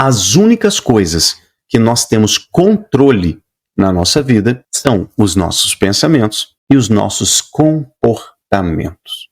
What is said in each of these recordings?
as únicas coisas que nós temos controle na nossa vida são os nossos pensamentos e os nossos comportamentos.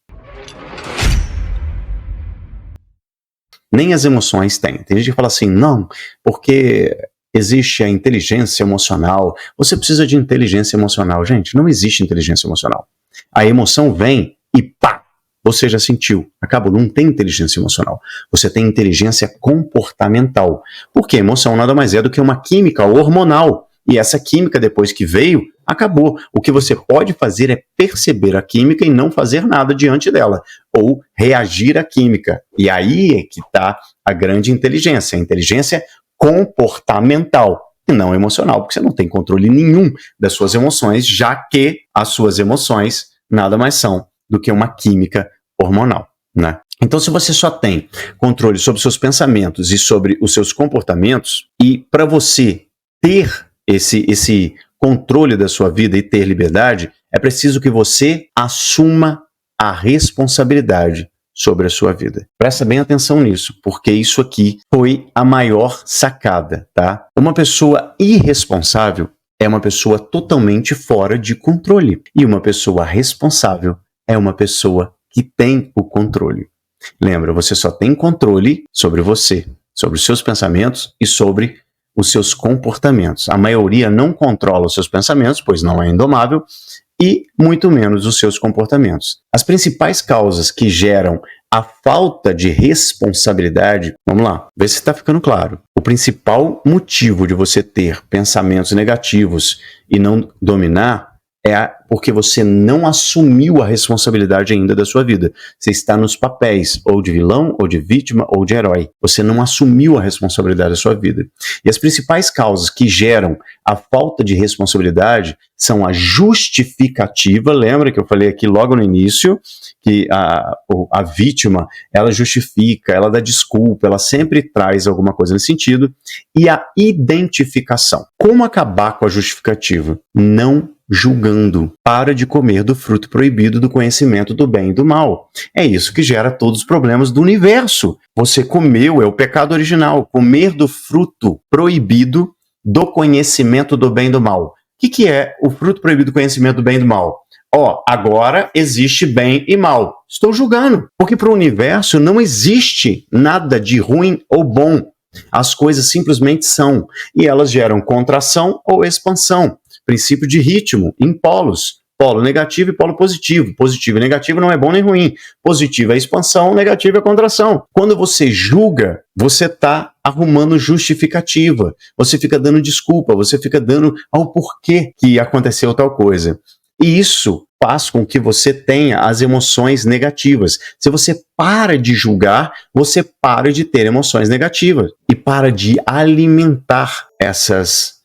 Nem as emoções têm. Tem gente que fala assim, não, porque existe a inteligência emocional, você precisa de inteligência emocional. Gente, não existe inteligência emocional. A emoção vem e pá, você já sentiu. Acabou, não tem inteligência emocional. Você tem inteligência comportamental. Porque a emoção nada mais é do que uma química hormonal. E essa química, depois que veio, acabou. O que você pode fazer é perceber a química e não fazer nada diante dela. Ou reagir à química. E aí é que está a grande inteligência. A inteligência comportamental e não emocional. Porque você não tem controle nenhum das suas emoções, já que as suas emoções nada mais são do que uma química hormonal, né? Então, se você só tem controle sobre seus pensamentos e sobre os seus comportamentos, e para você ter esse controle da sua vida e ter liberdade, é preciso que você assuma a responsabilidade sobre a sua vida. Presta bem atenção nisso, porque isso aqui foi a maior sacada, tá? Uma pessoa irresponsável é uma pessoa totalmente fora de controle. E uma pessoa responsável é uma pessoa que tem o controle. Lembra, você só tem controle sobre você, sobre os seus pensamentos e sobre os seus comportamentos. A maioria não controla os seus pensamentos, pois não é indomável, e muito menos os seus comportamentos. As principais causas que geram a falta de responsabilidade, vamos lá, vê se está ficando claro. O principal motivo de você ter pensamentos negativos e não dominar é porque você não assumiu a responsabilidade ainda da sua vida. Você está nos papéis, ou de vilão, ou de vítima, ou de herói. Você não assumiu a responsabilidade da sua vida. E as principais causas que geram a falta de responsabilidade são a justificativa. Lembra que eu falei aqui logo no início que a vítima, ela justifica, ela dá desculpa, ela sempre traz alguma coisa nesse sentido. E a identificação. Como acabar com a justificativa? Não julgando. Para de comer do fruto proibido do conhecimento do bem e do mal. É isso que gera todos os problemas do universo. Você comeu, é o pecado original, comer do fruto proibido do conhecimento do bem e do mal. O que é o fruto proibido do conhecimento do bem e do mal? Agora existe bem e mal. Estou julgando, porque para o universo não existe nada de ruim ou bom. As coisas simplesmente são, e elas geram contração ou expansão. Princípio de ritmo, em polos. Polo negativo e polo positivo. Positivo e negativo não é bom nem ruim. Positivo é expansão, negativo é contração. Quando você julga, você está arrumando justificativa. Você fica dando desculpa, você fica dando ao porquê que aconteceu tal coisa. E isso faz com que você tenha as emoções negativas. Se você para de julgar, você para de ter emoções negativas. E para de alimentar essas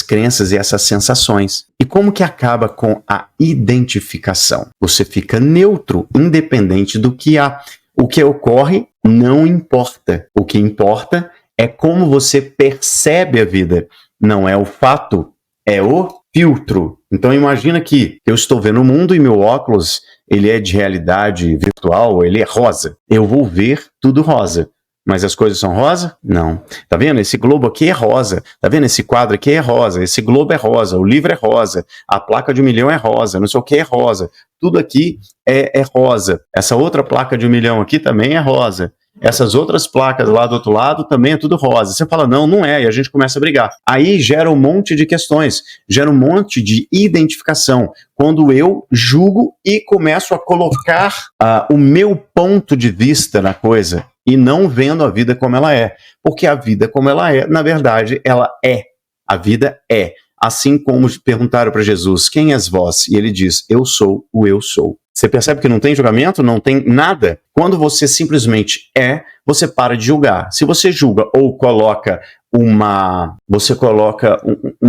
crenças e essas sensações. E como que acaba com a identificação? Você fica neutro, independente do que há. O que ocorre não importa. O que importa é como você percebe a vida. Não é o fato, é o filtro. Então imagina que eu estou vendo o mundo e meu óculos, ele é de realidade virtual, ele é rosa. Eu vou ver tudo rosa. Mas as coisas são rosa? Não. Tá vendo? Esse globo aqui é rosa. Tá vendo? Esse quadro aqui é rosa. Esse globo é rosa. O livro é rosa. A placa de 1 milhão é rosa. Não sei o que é rosa. Tudo aqui é rosa. Essa outra placa de 1 milhão aqui também é rosa. Essas outras placas lá do outro lado também é tudo rosa. Você fala, não, não é. E a gente começa a brigar. Aí gera um monte de questões. Gera um monte de identificação. Quando eu julgo e começo a colocar o meu ponto de vista na coisa. E não vendo a vida como ela é. Porque a vida como ela é, na verdade, ela é. A vida é. Assim como perguntaram para Jesus, quem és vós? E ele diz, eu sou o eu sou. Você percebe que não tem julgamento? Não tem nada? Quando você simplesmente é, você para de julgar. Se você julga ou coloca uma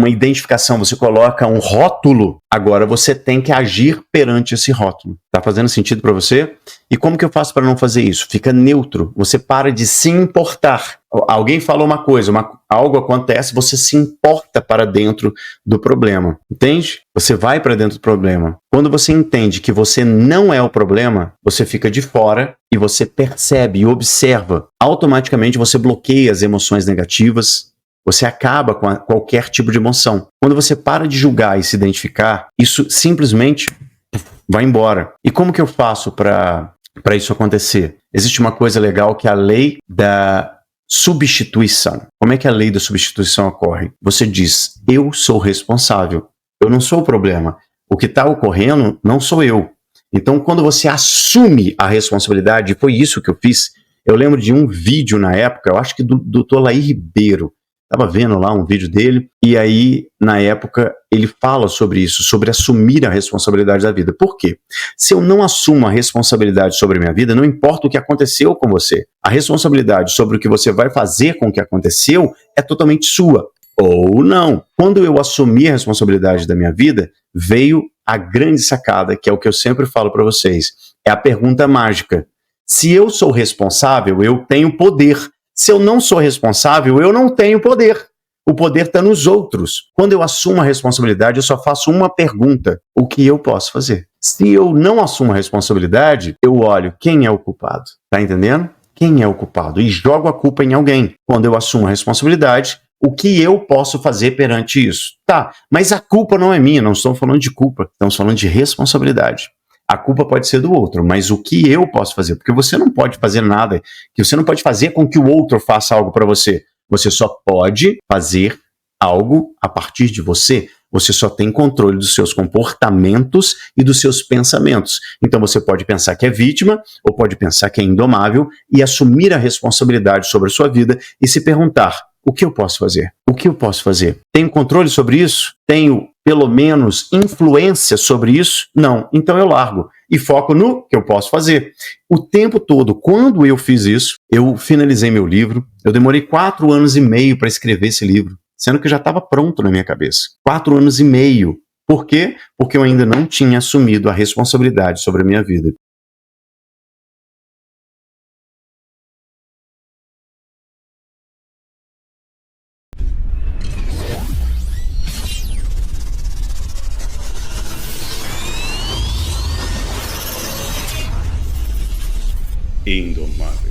identificação, você coloca um rótulo, agora você tem que agir perante esse rótulo. Tá fazendo sentido para você? E como que eu faço para não fazer isso? Fica neutro. Você para de se importar. Alguém falou uma coisa, algo acontece, você se importa para dentro do problema. Entende? Você vai para dentro do problema. Quando você entende que você não é o problema, você fica de fora e você percebe e observa, automaticamente você bloqueia as emoções negativas, você acaba com qualquer tipo de emoção. Quando você para de julgar e se identificar, isso simplesmente vai embora. E como que eu faço para isso acontecer? Existe uma coisa legal que é a lei da substituição. Como é que a lei da substituição ocorre? Você diz, eu sou responsável, eu não sou o problema. O que está ocorrendo não sou eu. Então, quando você assume a responsabilidade, foi isso que eu fiz. Eu lembro de um vídeo na época, eu acho que do Dr. Laí Ribeiro. Estava vendo lá um vídeo dele, e aí, na época, ele fala sobre isso, sobre assumir a responsabilidade da vida. Por quê? Se eu não assumo a responsabilidade sobre a minha vida, não importa o que aconteceu com você. A responsabilidade sobre o que você vai fazer com o que aconteceu é totalmente sua. Ou não. Quando eu assumi a responsabilidade da minha vida, veio a grande sacada, que é o que eu sempre falo para vocês. É a pergunta mágica. Se eu sou responsável, eu tenho poder. Se eu não sou responsável, eu não tenho poder. O poder está nos outros. Quando eu assumo a responsabilidade, eu só faço uma pergunta. O que eu posso fazer? Se eu não assumo a responsabilidade, eu olho quem é o culpado. Tá entendendo? Quem é o culpado? E jogo a culpa em alguém. Quando eu assumo a responsabilidade, o que eu posso fazer perante isso? Tá, mas a culpa não é minha, não estamos falando de culpa, estamos falando de responsabilidade. A culpa pode ser do outro, mas o que eu posso fazer? Porque você não pode fazer nada, que você não pode fazer com que o outro faça algo para você. Você só pode fazer algo a partir de você. Você só tem controle dos seus comportamentos e dos seus pensamentos. Então você pode pensar que é vítima ou pode pensar que é indomável e assumir a responsabilidade sobre a sua vida e se perguntar, o que eu posso fazer? O que eu posso fazer? Tenho controle sobre isso? Tenho, pelo menos, influência sobre isso? Não. Então eu largo e foco no que eu posso fazer. O tempo todo, quando eu fiz isso, eu finalizei meu livro. Eu demorei 4 anos e meio para escrever esse livro, sendo que já estava pronto na minha cabeça. 4 anos e meio. Por quê? Porque eu ainda não tinha assumido a responsabilidade sobre a minha vida. Indomável.